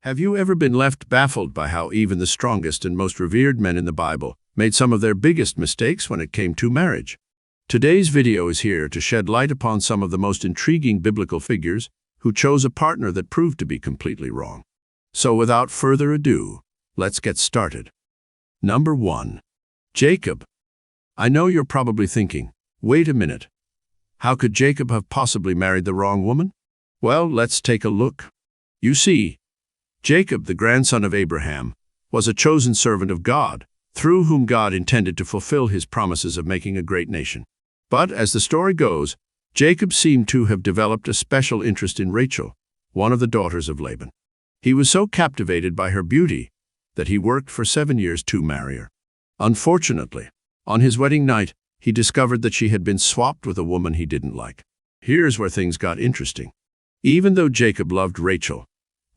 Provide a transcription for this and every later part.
Have you ever been left baffled by how even the strongest and most revered men in the Bible made some of their biggest mistakes when it came to marriage? Today's video is here to shed light upon some of the most intriguing biblical figures who chose a partner that proved to be completely wrong. So without further ado, let's get started. Number 1. Jacob. I know you're probably thinking, wait a minute. How could Jacob have possibly married the wrong woman? Well, let's take a look. You see, Jacob, the grandson of Abraham, was a chosen servant of God, through whom God intended to fulfill his promises of making a great nation. But, as the story goes, Jacob seemed to have developed a special interest in Rachel, one of the daughters of Laban. He was so captivated by her beauty that he worked for 7 years to marry her. Unfortunately, on his wedding night, he discovered that she had been swapped with a woman he didn't like. Here's where things got interesting. Even though Jacob loved Rachel,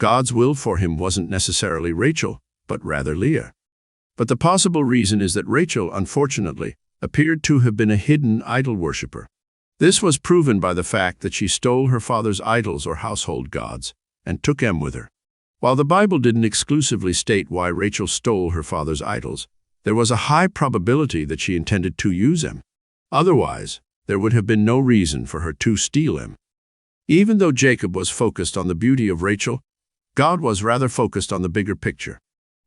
God's will for him wasn't necessarily Rachel, but rather Leah. But the possible reason is that Rachel, unfortunately, appeared to have been a hidden idol worshiper. This was proven by the fact that she stole her father's idols or household gods and took them with her. While the Bible didn't exclusively state why Rachel stole her father's idols, there was a high probability that she intended to use them. Otherwise, there would have been no reason for her to steal them. Even though Jacob was focused on the beauty of Rachel, God was rather focused on the bigger picture.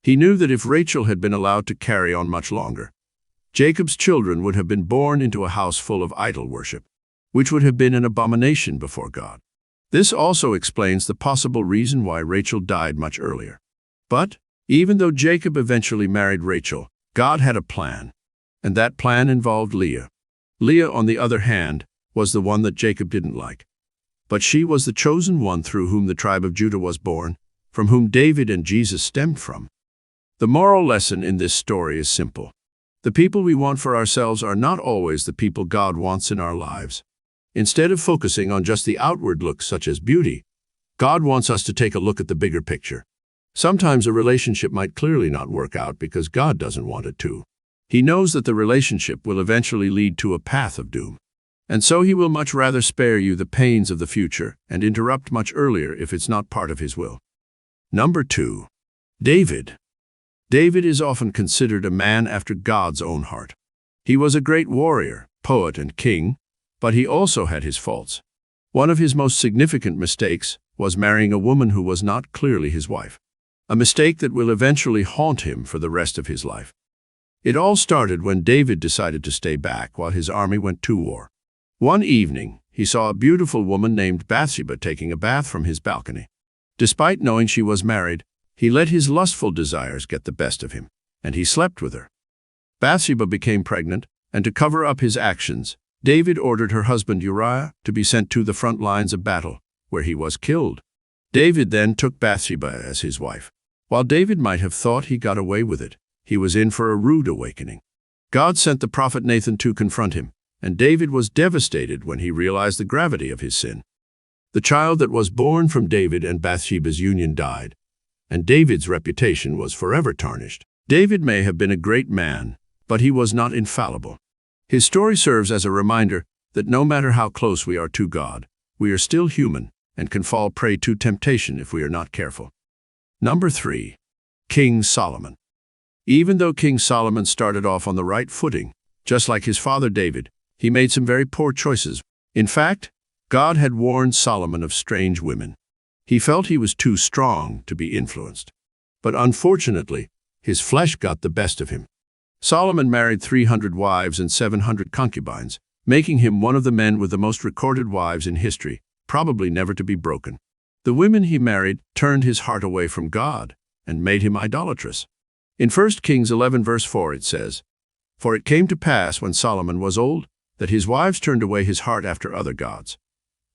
He knew that if Rachel had been allowed to carry on much longer, Jacob's children would have been born into a house full of idol worship, which would have been an abomination before God. This also explains the possible reason why Rachel died much earlier. But, even though Jacob eventually married Rachel, God had a plan, and that plan involved Leah. Leah, on the other hand, was the one that Jacob didn't like. But she was the chosen one through whom the tribe of Judah was born, from whom David and Jesus stemmed from. The moral lesson in this story is simple. The people we want for ourselves are not always the people God wants in our lives. Instead of focusing on just the outward looks such as beauty, God wants us to take a look at the bigger picture. Sometimes a relationship might clearly not work out because God doesn't want it to. He knows that the relationship will eventually lead to a path of doom. And so he will much rather spare you the pains of the future and interrupt much earlier if it's not part of his will. Number 2. David. David is often considered a man after God's own heart. He was a great warrior, poet, and king, but he also had his faults. One of his most significant mistakes was marrying a woman who was not clearly his wife, a mistake that will eventually haunt him for the rest of his life. It all started when David decided to stay back while his army went to war. One evening, he saw a beautiful woman named Bathsheba taking a bath from his balcony. Despite knowing she was married, he let his lustful desires get the best of him, and he slept with her. Bathsheba became pregnant, and to cover up his actions, David ordered her husband Uriah to be sent to the front lines of battle, where he was killed. David then took Bathsheba as his wife. While David might have thought he got away with it, he was in for a rude awakening. God sent the prophet Nathan to confront him, and David was devastated when he realized the gravity of his sin. The child that was born from David and Bathsheba's union died, and David's reputation was forever tarnished. David may have been a great man, but he was not infallible. His story serves as a reminder that no matter how close we are to God, we are still human and can fall prey to temptation if we are not careful. Number 3. King Solomon. Even though King Solomon started off on the right footing, just like his father David, he made some very poor choices. In fact, God had warned Solomon of strange women. He felt he was too strong to be influenced. But unfortunately, his flesh got the best of him. Solomon married 300 wives and 700 concubines, making him one of the men with the most recorded wives in history, probably never to be broken. The women he married turned his heart away from God and made him idolatrous. In 1 Kings 11 verse 4 it says, "For it came to pass when Solomon was old, that his wives turned away his heart after other gods.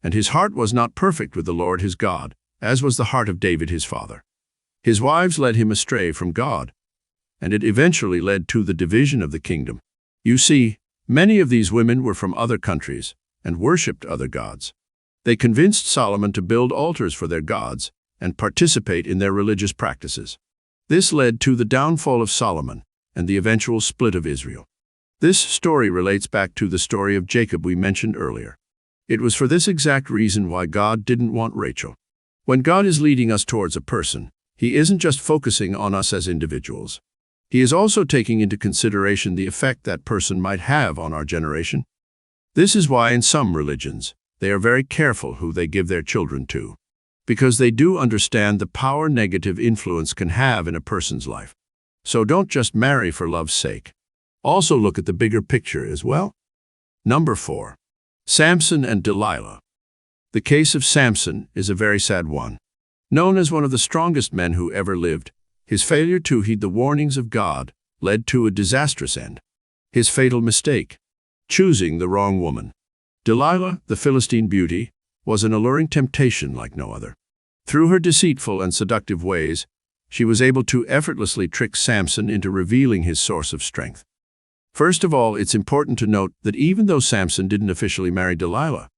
And his heart was not perfect with the Lord his God, as was the heart of David his father. His wives led him astray from God, and it eventually led to the division of the kingdom." You see, many of these women were from other countries and worshipped other gods. They convinced Solomon to build altars for their gods and participate in their religious practices. This led to the downfall of Solomon and the eventual split of Israel. This story relates back to the story of Jacob we mentioned earlier. It was for this exact reason why God didn't want Rachel. When God is leading us towards a person, he isn't just focusing on us as individuals. He is also taking into consideration the effect that person might have on our generation. This is why in some religions, they are very careful who they give their children to, because they do understand the power negative influence can have in a person's life. So don't just marry for love's sake. Also look at the bigger picture as well. Number 4. Samson and Delilah. The case of Samson is a very sad one. Known as one of the strongest men who ever lived, his failure to heed the warnings of God led to a disastrous end. His fatal mistake, choosing the wrong woman. Delilah, the Philistine beauty, was an alluring temptation like no other. Through her deceitful and seductive ways, she was able to effortlessly trick Samson into revealing his source of strength. First of all, it's important to note that even though Samson didn't officially marry Delilah,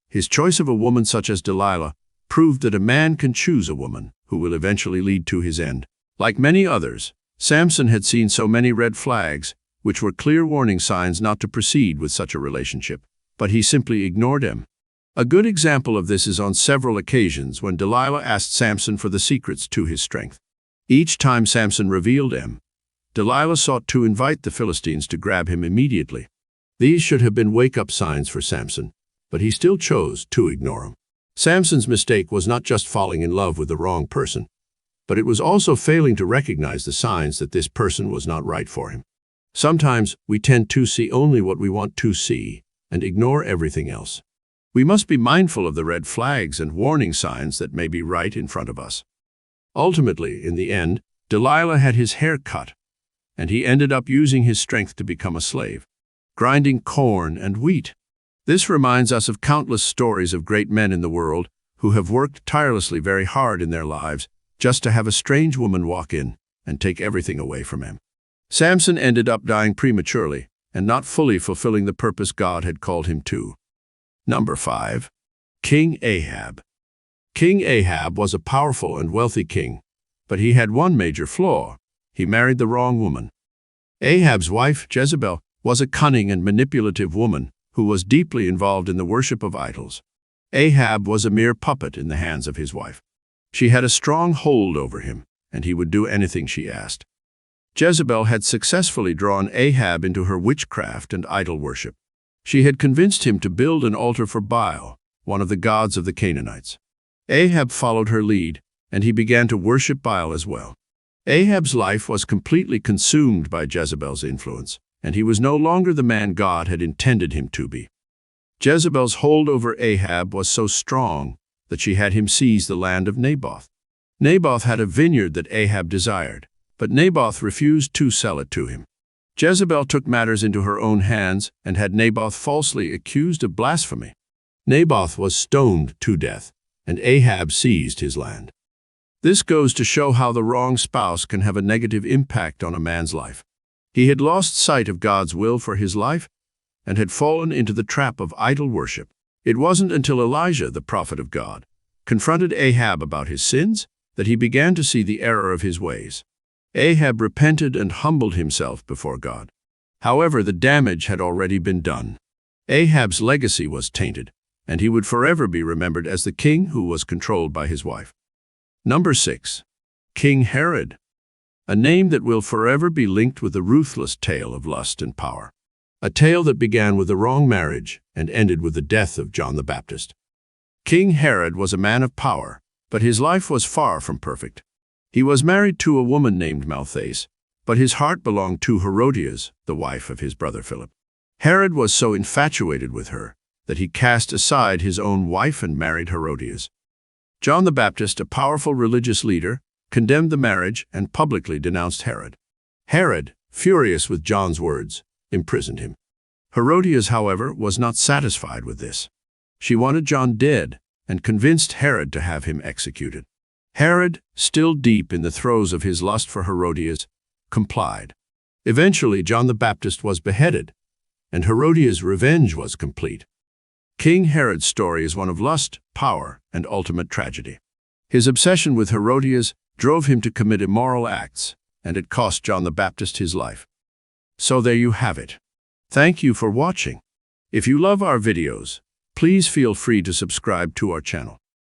his choice of a woman such as Delilah proved that a man can choose a woman who will eventually lead to his end. Like many others, Samson had seen so many red flags, which were clear warning signs not to proceed with such a relationship, but he simply ignored them. A good example of this is on several occasions when Delilah asked Samson for the secrets to his strength. Each time Samson revealed them, Delilah sought to invite the Philistines to grab him immediately. These should have been wake-up signs for Samson, but he still chose to ignore them. Samson's mistake was not just falling in love with the wrong person, but it was also failing to recognize the signs that this person was not right for him. Sometimes we tend to see only what we want to see and ignore everything else. We must be mindful of the red flags and warning signs that may be right in front of us. Ultimately, in the end, Delilah had his hair cut, and he ended up using his strength to become a slave, grinding corn and wheat. This reminds us of countless stories of great men in the world who have worked tirelessly very hard in their lives just to have a strange woman walk in and take everything away from him. Samson ended up dying prematurely and not fully fulfilling the purpose God had called him to. Number 5. King Ahab. King Ahab was a powerful and wealthy king, but he had one major flaw. He married the wrong woman. Ahab's wife, Jezebel, was a cunning and manipulative woman who was deeply involved in the worship of idols. Ahab was a mere puppet in the hands of his wife. She had a strong hold over him, and he would do anything she asked. Jezebel had successfully drawn Ahab into her witchcraft and idol worship. She had convinced him to build an altar for Baal, one of the gods of the Canaanites. Ahab followed her lead, and he began to worship Baal as well. Ahab's life was completely consumed by Jezebel's influence, and he was no longer the man God had intended him to be. Jezebel's hold over Ahab was so strong that she had him seize the land of Naboth. Naboth had a vineyard that Ahab desired, but Naboth refused to sell it to him. Jezebel took matters into her own hands and had Naboth falsely accused of blasphemy. Naboth was stoned to death, and Ahab seized his land. This goes to show how the wrong spouse can have a negative impact on a man's life. He had lost sight of God's will for his life and had fallen into the trap of idol worship. It wasn't until Elijah, the prophet of God, confronted Ahab about his sins that he began to see the error of his ways. Ahab repented and humbled himself before God. However, the damage had already been done. Ahab's legacy was tainted, and he would forever be remembered as the king who was controlled by his wife. Number 6. King Herod. A name that will forever be linked with the ruthless tale of lust and power. A tale that began with the wrong marriage and ended with the death of John the Baptist. King Herod was a man of power, but his life was far from perfect. He was married to a woman named Malthace, but his heart belonged to Herodias, the wife of his brother Philip. Herod was so infatuated with her that he cast aside his own wife and married Herodias. John the Baptist, a powerful religious leader, condemned the marriage and publicly denounced Herod. Herod, furious with John's words, imprisoned him. Herodias, however, was not satisfied with this. She wanted John dead and convinced Herod to have him executed. Herod, still deep in the throes of his lust for Herodias, complied. Eventually, John the Baptist was beheaded, and Herodias' revenge was complete. King Herod's story is one of lust, power, and ultimate tragedy. His obsession with Herodias drove him to commit immoral acts, and it cost John the Baptist his life. So there you have it. Thank you for watching. If you love our videos, please feel free to subscribe to our channel.